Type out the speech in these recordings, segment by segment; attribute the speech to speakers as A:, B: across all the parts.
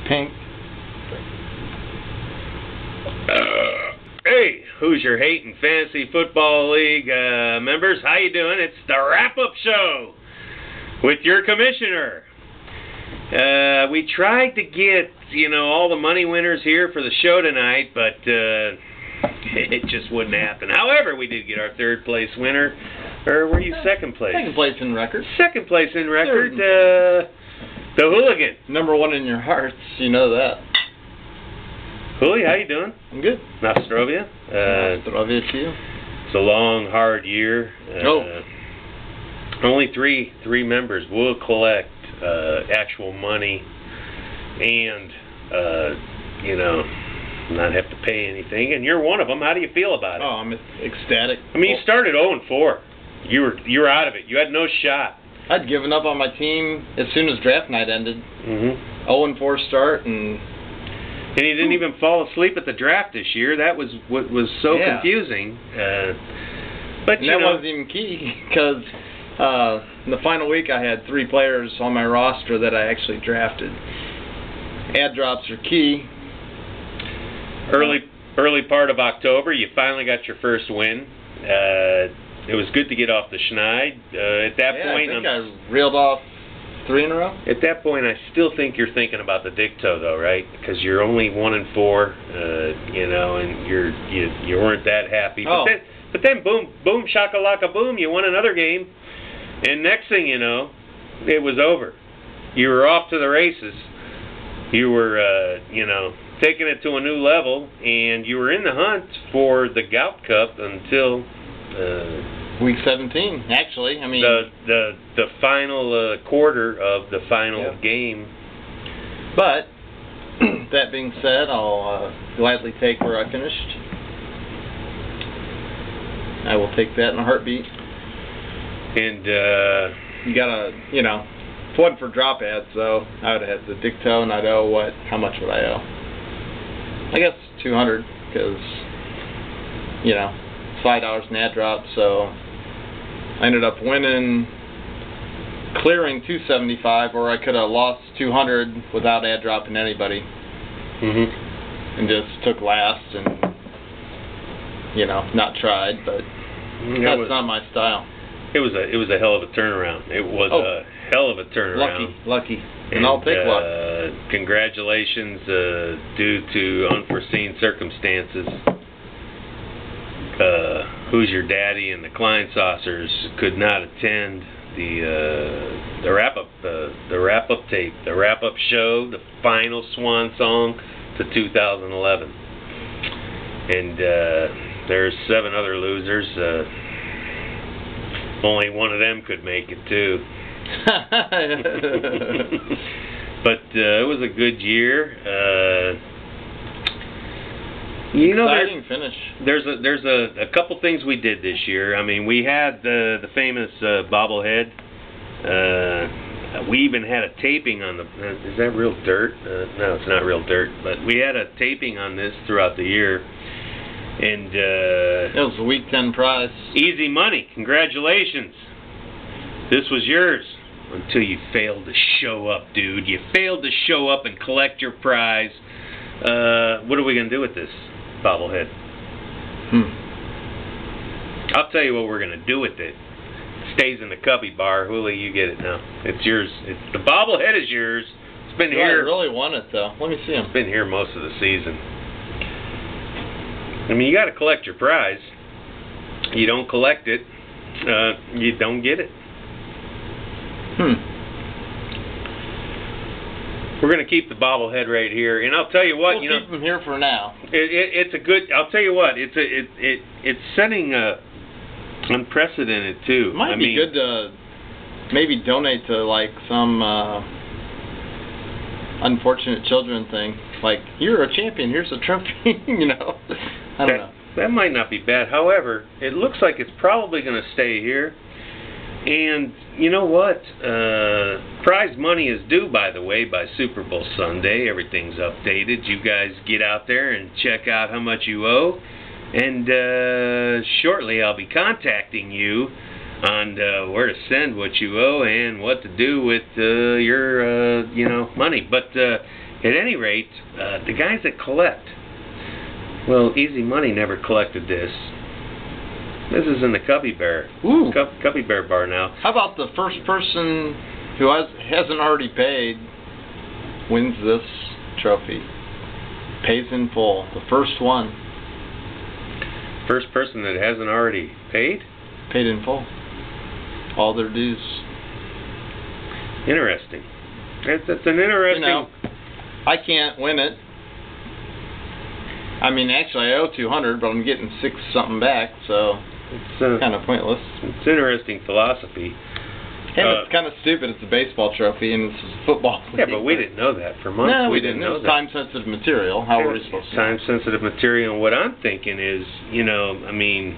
A: Pink.
B: Hey, Hoosier Hating Fantasy Football League members, how you doing? It's the wrap-up show with your commissioner. We tried to get, all the money winners here for the show tonight, but it just wouldn't happen. However, we did get our third place winner. Or were you second place?
A: Second place in record.
B: Second place in record. The Hooligan.
A: Number one in your hearts, you know that.
B: Hooli, how you doing?
A: I'm good.
B: Nostrovia.
A: Nostrovia to you.
B: It's a long, hard year. Only three members will collect actual money and, not have to pay anything. And you're one of them. How do you feel about it?
A: Oh, I'm ecstatic.
B: I mean, you started 0-4. You were out of it. You had no shot.
A: I'd given up on my team as soon as draft night ended. 0-4 start, and
B: you didn't even fall asleep at the draft this year. That was what was so confusing. But
A: that wasn't even key because in the final week I had 3 players on my roster that I actually drafted. Ad drops are key.
B: Early part of October, you finally got your first win. It was good to get off the schneid. At that point,
A: I think I reeled off 3 in a row.
B: At that point, I still think you're thinking about the Dicto, though, right? Because you're only 1-4, and you weren't that happy.
A: Oh.
B: But then, boom, shakalaka, boom, you won another game, and next thing you know, it was over. You were off to the races. You were, taking it to a new level, and you were in the hunt for the Gout Cup until
A: week 17. Actually, I mean
B: the final quarter of the final game.
A: But that being said, I'll gladly take where I finished. I will take that in a heartbeat.
B: And
A: you gotta, if it wasn't for drop ads, though, I would have had the Dicto, and I'd owe what? How much would I owe? I guess $200, because $5 in ad drop, so I ended up winning, clearing $275, or I could have lost $200 without ad dropping anybody, and just took last and not tried. But that's not my style.
B: It was a hell of a turnaround. It was a hell of a turnaround.
A: Lucky, and I'll take luck.
B: Congratulations, due to unforeseen circumstances. Hoosier Daddy and the Klein Saucers could not attend the wrap-up tape, the wrap-up show, the final swan song to 2011. And there's 7 other losers. Only one of them could make it too. But it was a good year.
A: Exciting finish.
B: There's a couple things we did this year. I mean, we had the famous bobblehead. We even had a taping on the. Is that real dirt? No, it's not real dirt. But we had a taping on this throughout the year, and
A: it was a week 10 prize.
B: Easy money. Congratulations. This was yours until you failed to show up, dude. You failed to show up and collect your prize. What are we gonna do with this bobblehead? I'll tell you what we're gonna do with it. It stays in the cubby bar. Hooli, you get it now. It's yours. The bobblehead is yours. It's been here.
A: I really want it though. Let me see him.
B: It's been here most of the season. I mean, you got to collect your prize. You don't collect it, you don't get it. We're going to keep the bobblehead right here, and I'll tell you what,
A: we'll keep them here for now.
B: It's a good. I'll tell you what, it's setting unprecedented too.
A: It might be good to maybe donate to like some unfortunate children thing. Like, you're a champion. Here's a trophy. I don't know.
B: That might not be bad. However, it looks like it's probably going to stay here. And you know what? Prize money is due, by the way, by Super Bowl Sunday. Everything's updated. You guys get out there and check out how much you owe. And shortly I'll be contacting you on where to send what you owe and what to do with your money. But At any rate, the guys that collect, well, Easy Money never collected this. This is in the Cubby Bear.
A: Ooh.
B: Cubby Bear bar now.
A: How about the first person who hasn't already paid wins this trophy? Pays in full. The first one.
B: First person that hasn't already paid?
A: Paid in full. All their dues.
B: Interesting. That's an interesting...
A: You know, I can't win it. I mean, actually, I owe $200, but I'm getting 6 something back, so it's kind of pointless.
B: It's interesting philosophy.
A: And it's kind of stupid. It's a baseball trophy, and it's a football league.
B: Yeah, but we didn't know that for months.
A: No,
B: we didn't know
A: it was
B: that.
A: time-sensitive material. How were we supposed to know?
B: Time-sensitive material. And what I'm thinking is, you know, I mean,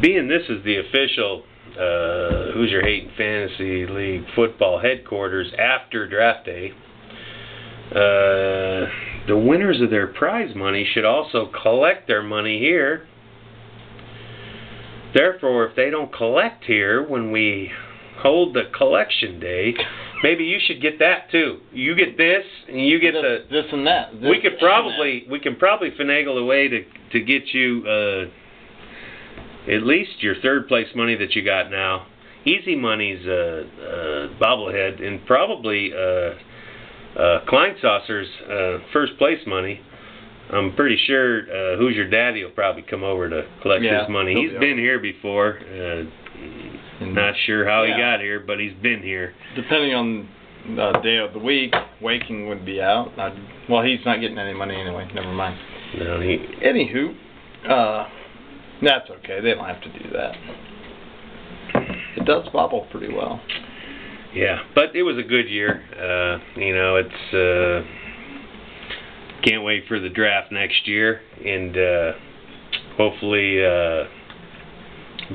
B: being this is the official Who's Your Hating Fantasy League football headquarters after draft day, the winners of their prize money should also collect their money here. Therefore, if they don't collect here when we hold the collection day, maybe you should get that too. You get this, and you get
A: this and that.
B: We can probably finagle a way to get you at least your third place money that you got now. Easy Money's bobblehead, and probably Kleinsasser's first place money. I'm pretty sure Who's Your Daddy will probably come over to collect his money. He's been here before. Not sure how he got here, but he's been here.
A: Depending on the day of the week, Waking would be out. Well, he's not getting any money anyway. Never mind.
B: No,
A: Anywho, that's okay. They don't have to do that. It does bobble pretty well.
B: Yeah, but it was a good year. You know, it's... Can't wait for the draft next year, and hopefully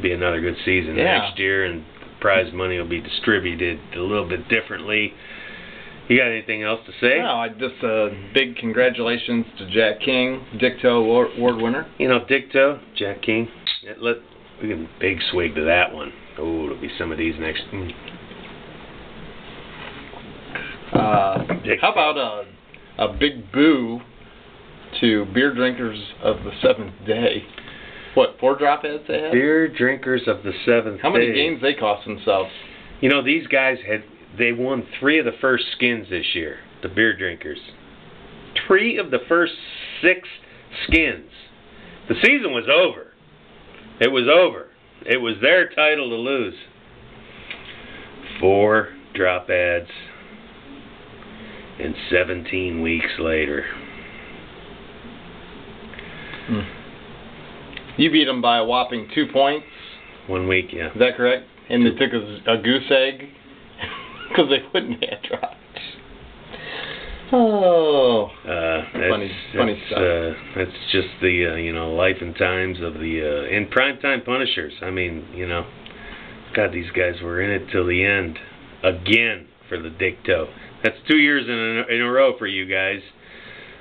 B: be another good season next year, and prize money will be distributed a little bit differently. You got anything else to say?
A: No, just big congratulations to Jack King, Dicto Award winner.
B: You know, Dicto, Jack King, we give a big swig to that one. Oh, it'll be some of these next.
A: How about a big boo to beer drinkers of the seventh day? What, 4 drop heads they had?
B: Beer drinkers of the seventh day.
A: How many games they cost themselves?
B: You know, these guys they won 3 of the first skins this year, the beer drinkers. 3 of the first 6 skins. The season was over. It was over. It was their title to lose. 4 drop ads. And 17 weeks later.
A: You beat them by a whopping 2 points.
B: 1 week, yeah.
A: Is that correct? And they took a goose egg because they wouldn't have dropped. Oh, funny stuff.
B: That's just the life and times of the in primetime Punishers. I mean, God, these guys were in it till the end again for the Dicto. That's 2 years in a row for you guys.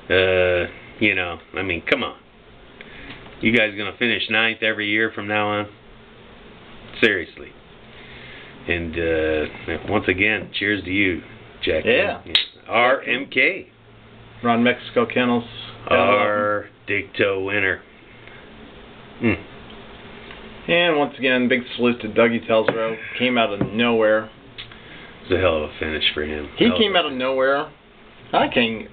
B: I mean, come on. You guys gonna finish 9th every year from now on? Seriously. And once again, cheers to you, Jack.
A: Yeah.
B: RMK.
A: Ron Mexico Kennels.
B: Our Dicto winner.
A: And once again, big salute to Dougie Telsrow. Came out of nowhere.
B: It was a hell of a finish for him.
A: He came out of nowhere. I came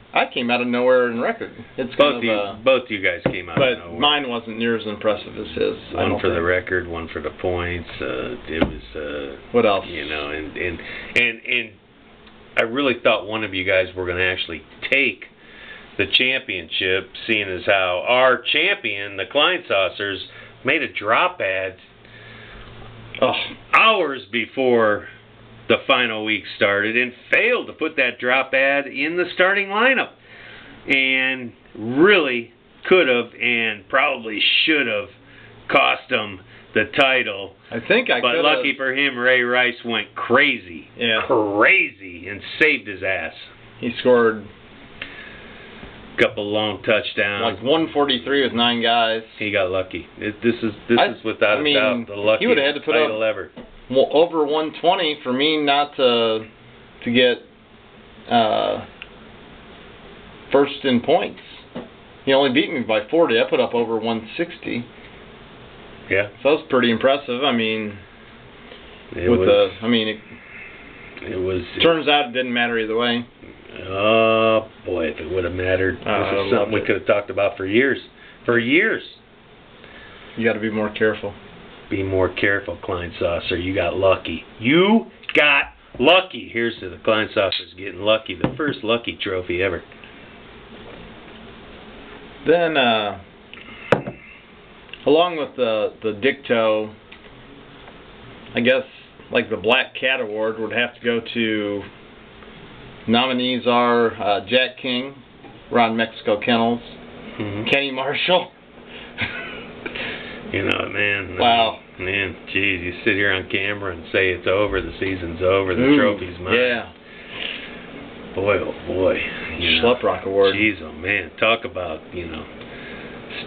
A: out of nowhere in record. It's
B: both you guys came out of nowhere.
A: But mine wasn't near as impressive as his.
B: One for the record, one for the points. It was.
A: What else?
B: And I really thought one of you guys were going to actually take the championship, seeing as how our champion, the Kleinsassers, made a drop ad hours before the final week started and failed to put that drop ad in the starting lineup, and really could have and probably should have cost him the title. But lucky for him, Ray Rice went crazy, crazy, and saved his ass.
A: He scored
B: a couple long touchdowns,
A: like 143 with 9 guys.
B: He got lucky. This is without a doubt the luckiest
A: he would have had to put
B: title
A: up
B: ever.
A: Over 120 for me not to get first in points. He only beat me by 40. I put up over 160.
B: Yeah.
A: So that was pretty impressive. I mean,
B: It was.
A: Turns out it didn't matter either way.
B: Oh boy, if it would have mattered, this is something we could have talked about for years. For years.
A: You got to be more careful.
B: Be more careful, Klein Saucer. You got lucky. You got lucky. Here's to the Klein Saucers getting lucky. The first lucky trophy ever.
A: Then, along with the Dicto, I guess, like the Black Cat Award would have to go to, nominees are Jack King, Ron Mexico Kennels, Kenny Marshall.
B: You know, man.
A: Wow.
B: Man, geez, you sit here on camera and say it's over, the season's over, the trophy's mine.
A: Yeah.
B: Boy, oh boy.
A: Schlepp Rock Award.
B: Jeez, oh man. Talk about,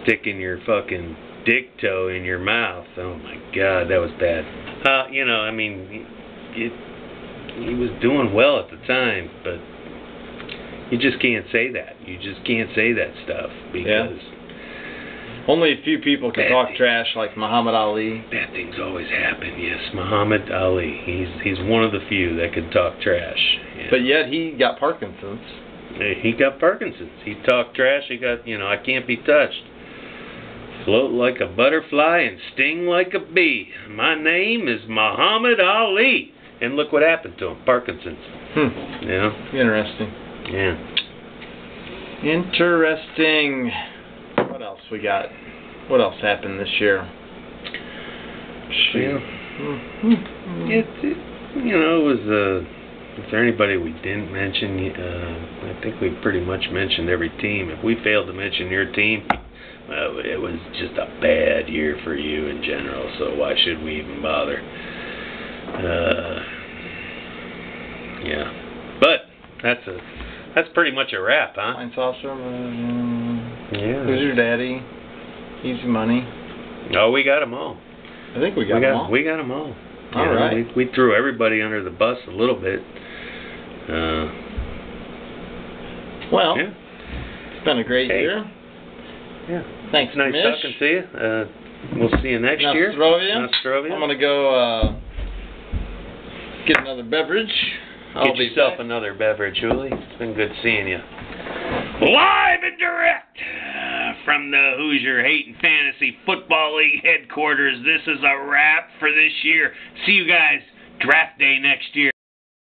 B: sticking your fucking Dicto in your mouth. Oh my God, that was bad. He was doing well at the time, but you just can't say that. You just can't say that stuff because
A: only a few people can talk trash like Muhammad Ali.
B: Bad things always happen. Yes, Muhammad Ali. He's one of the few that can talk trash. Yeah.
A: But yet he got Parkinson's.
B: He got Parkinson's. He talked trash. He got, I can't be touched. Float like a butterfly and sting like a bee. My name is Muhammad Ali. And look what happened to him, Parkinson's. Yeah.
A: Interesting.
B: Yeah.
A: Interesting. What else we got? What else happened this year?
B: Shoot. It was, is there anybody we didn't mention? I think we pretty much mentioned every team. If we failed to mention your team, well, it was just a bad year for you in general, so why should we even bother? Yeah. But that's pretty much a wrap, huh?
A: Klein Saucer.
B: Yeah.
A: Who's your daddy? Easy Money.
B: Oh, we got them all.
A: I think we got them all.
B: We got them all.
A: All right.
B: We threw everybody under the bus a little bit.
A: Well, it's been a great year.
B: Yeah.
A: Thanks,
B: nice
A: Mish.
B: talking to you. We'll see you next year.
A: Nostrovia. I'm going to go get another beverage.
B: Get yourself another beverage, Julie. It's been good seeing you. Live and direct from the Hoosier Hating Fantasy Football League headquarters. This is a wrap for this year. See you guys draft day next year.